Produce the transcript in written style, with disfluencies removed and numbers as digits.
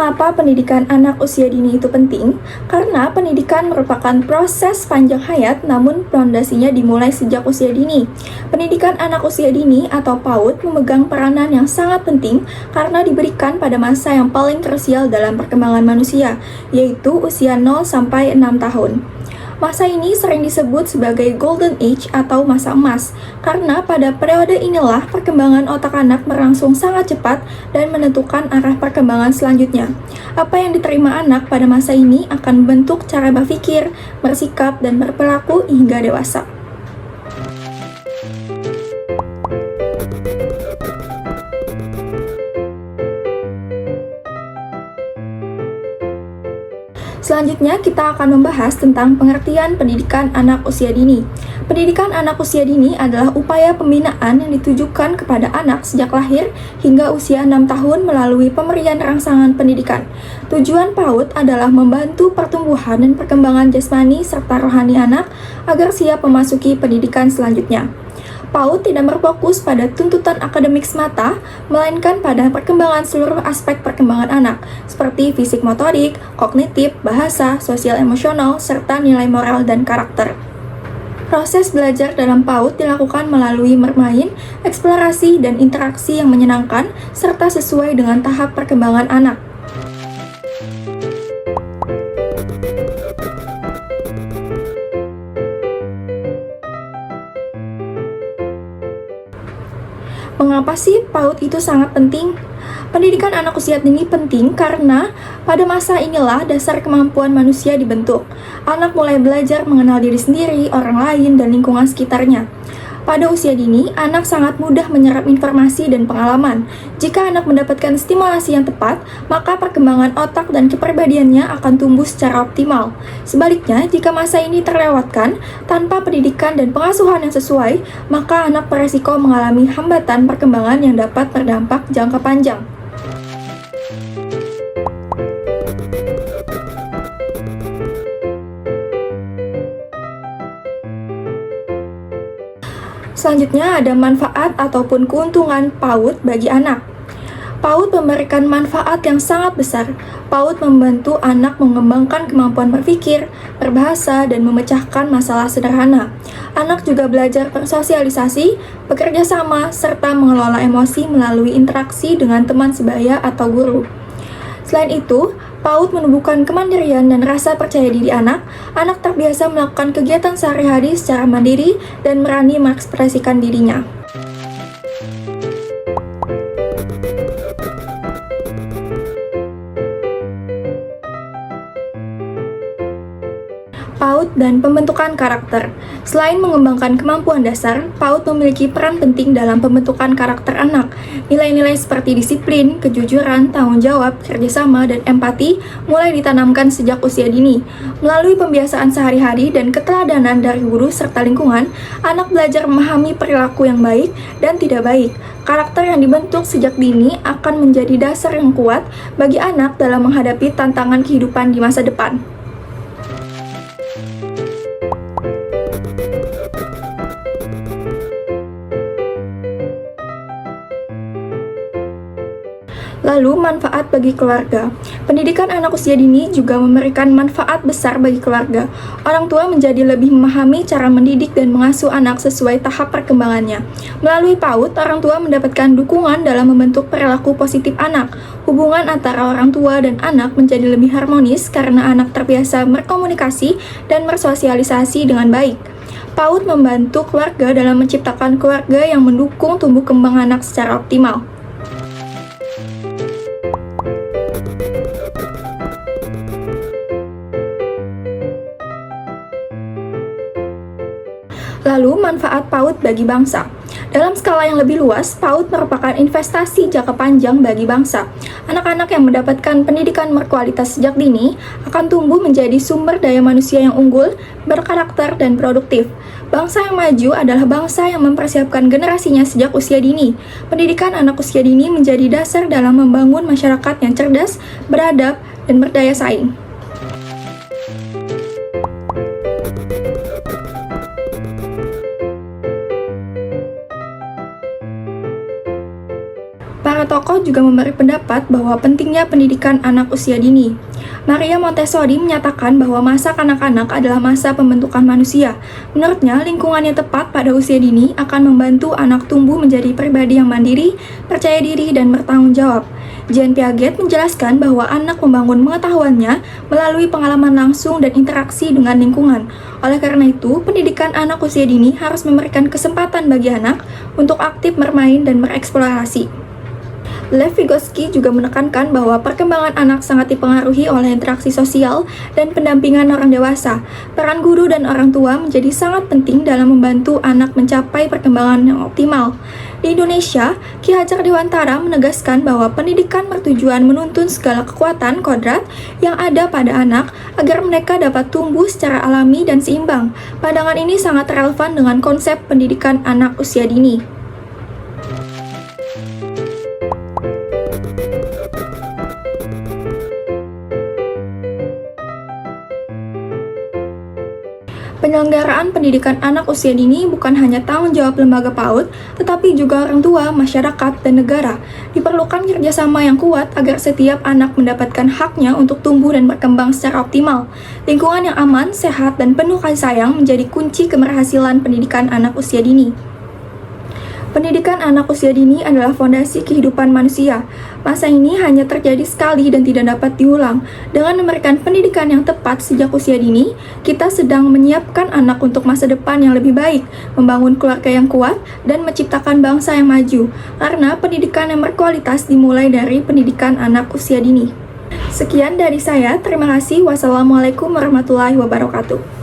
Kenapa pendidikan anak usia dini itu penting? Karena pendidikan merupakan proses panjang hayat, namun fondasinya dimulai sejak usia dini. Pendidikan anak usia dini atau PAUD memegang peranan yang sangat penting karena diberikan pada masa yang paling krusial dalam perkembangan manusia, yaitu usia 0 sampai 6 tahun. Masa ini sering disebut sebagai Golden Age atau masa emas, karena pada periode inilah perkembangan otak anak berlangsung sangat cepat dan menentukan arah perkembangan selanjutnya. Apa yang diterima anak pada masa ini akan membentuk cara berpikir, bersikap, dan berperilaku hingga dewasa. Selanjutnya, kita akan membahas tentang pengertian pendidikan anak usia dini. Pendidikan anak usia dini adalah upaya pembinaan yang ditujukan kepada anak sejak lahir hingga usia 6 tahun melalui pemberian rangsangan pendidikan. Tujuan PAUD adalah membantu pertumbuhan dan perkembangan jasmani serta rohani anak agar siap memasuki pendidikan selanjutnya. PAUD tidak berfokus pada tuntutan akademik semata, melainkan pada perkembangan seluruh aspek perkembangan anak, seperti fisik motorik, kognitif, bahasa, sosial emosional, serta nilai moral dan karakter. Proses belajar dalam PAUD dilakukan melalui bermain, eksplorasi, dan interaksi yang menyenangkan, serta sesuai dengan tahap perkembangan anak. Mengapa sih PAUD itu sangat penting? Pendidikan anak usia dini penting karena pada masa inilah dasar kemampuan manusia dibentuk. Anak mulai belajar mengenal diri sendiri, orang lain, dan lingkungan sekitarnya. Pada usia dini, anak sangat mudah menyerap informasi dan pengalaman. Jika anak mendapatkan stimulasi yang tepat, maka perkembangan otak dan kepribadiannya akan tumbuh secara optimal. Sebaliknya, jika masa ini terlewatkan tanpa pendidikan dan pengasuhan yang sesuai, maka anak beresiko mengalami hambatan perkembangan yang dapat berdampak jangka panjang. Selanjutnya ada manfaat ataupun keuntungan PAUD bagi anak. PAUD memberikan manfaat yang sangat besar. PAUD membantu anak mengembangkan kemampuan berpikir, berbahasa, dan memecahkan masalah sederhana. Anak juga belajar bersosialisasi, bekerja sama, serta mengelola emosi melalui interaksi dengan teman sebaya atau guru. Selain itu, PAUD menumbuhkan kemandirian dan rasa percaya diri anak. Anak terbiasa melakukan kegiatan sehari-hari secara mandiri dan berani mengekspresikan dirinya. PAUD dan pembentukan karakter. Selain mengembangkan kemampuan dasar, PAUD memiliki peran penting dalam pembentukan karakter anak. Nilai-nilai seperti disiplin, kejujuran, tanggung jawab, kerjasama, dan empati mulai ditanamkan sejak usia dini. Melalui pembiasaan sehari-hari dan keteladanan dari guru serta lingkungan, anak belajar memahami perilaku yang baik dan tidak baik. Karakter yang dibentuk sejak dini akan menjadi dasar yang kuat bagi anak dalam menghadapi tantangan kehidupan di masa depan. Lalu, manfaat bagi keluarga. Pendidikan anak usia dini juga memberikan manfaat besar bagi keluarga. Orang tua menjadi lebih memahami cara mendidik dan mengasuh anak sesuai tahap perkembangannya. Melalui PAUD, orang tua mendapatkan dukungan dalam membentuk perilaku positif anak. Hubungan antara orang tua dan anak menjadi lebih harmonis karena anak terbiasa berkomunikasi dan bersosialisasi dengan baik. PAUD membantu keluarga dalam menciptakan keluarga yang mendukung tumbuh kembang anak secara optimal. Lalu, manfaat PAUD bagi bangsa. Dalam skala yang lebih luas, PAUD merupakan investasi jangka panjang bagi bangsa. Anak-anak yang mendapatkan pendidikan berkualitas sejak dini akan tumbuh menjadi sumber daya manusia yang unggul, berkarakter, dan produktif. Bangsa yang maju adalah bangsa yang mempersiapkan generasinya sejak usia dini. Pendidikan anak usia dini menjadi dasar dalam membangun masyarakat yang cerdas, beradab, dan berdaya saing. tokoh juga memberi pendapat bahwa pentingnya pendidikan anak usia dini. Maria Montessori menyatakan bahwa masa kanak-kanak adalah masa pembentukan manusia. Menurutnya, lingkungan yang tepat pada usia dini akan membantu anak tumbuh menjadi pribadi yang mandiri, percaya diri, dan bertanggung jawab. Jean Piaget menjelaskan bahwa anak membangun pengetahuannya melalui pengalaman langsung dan interaksi dengan lingkungan. Oleh karena itu, pendidikan anak usia dini harus memberikan kesempatan bagi anak untuk aktif bermain dan bereksplorasi. Lev Vygotsky juga menekankan bahwa perkembangan anak sangat dipengaruhi oleh interaksi sosial dan pendampingan orang dewasa. Peran guru dan orang tua menjadi sangat penting dalam membantu anak mencapai perkembangan yang optimal. Di Indonesia, Ki Hajar Dewantara menegaskan bahwa pendidikan bertujuan menuntun segala kekuatan kodrat yang ada pada anak agar mereka dapat tumbuh secara alami dan seimbang. Pandangan ini sangat relevan dengan konsep pendidikan anak usia dini. Penyelenggaraan pendidikan anak usia dini bukan hanya tanggung jawab lembaga PAUD, tetapi juga orang tua, masyarakat, dan negara. Diperlukan kerjasama yang kuat agar setiap anak mendapatkan haknya untuk tumbuh dan berkembang secara optimal. Lingkungan yang aman, sehat, dan penuh kasih sayang menjadi kunci keberhasilan pendidikan anak usia dini. Pendidikan anak usia dini adalah fondasi kehidupan manusia. Masa ini hanya terjadi sekali dan tidak dapat diulang. Dengan memberikan pendidikan yang tepat sejak usia dini, kita sedang menyiapkan anak untuk masa depan yang lebih baik, membangun keluarga yang kuat, dan menciptakan bangsa yang maju. Karena pendidikan yang berkualitas dimulai dari pendidikan anak usia dini. Sekian dari saya, terima kasih. Wassalamualaikum warahmatullahi wabarakatuh.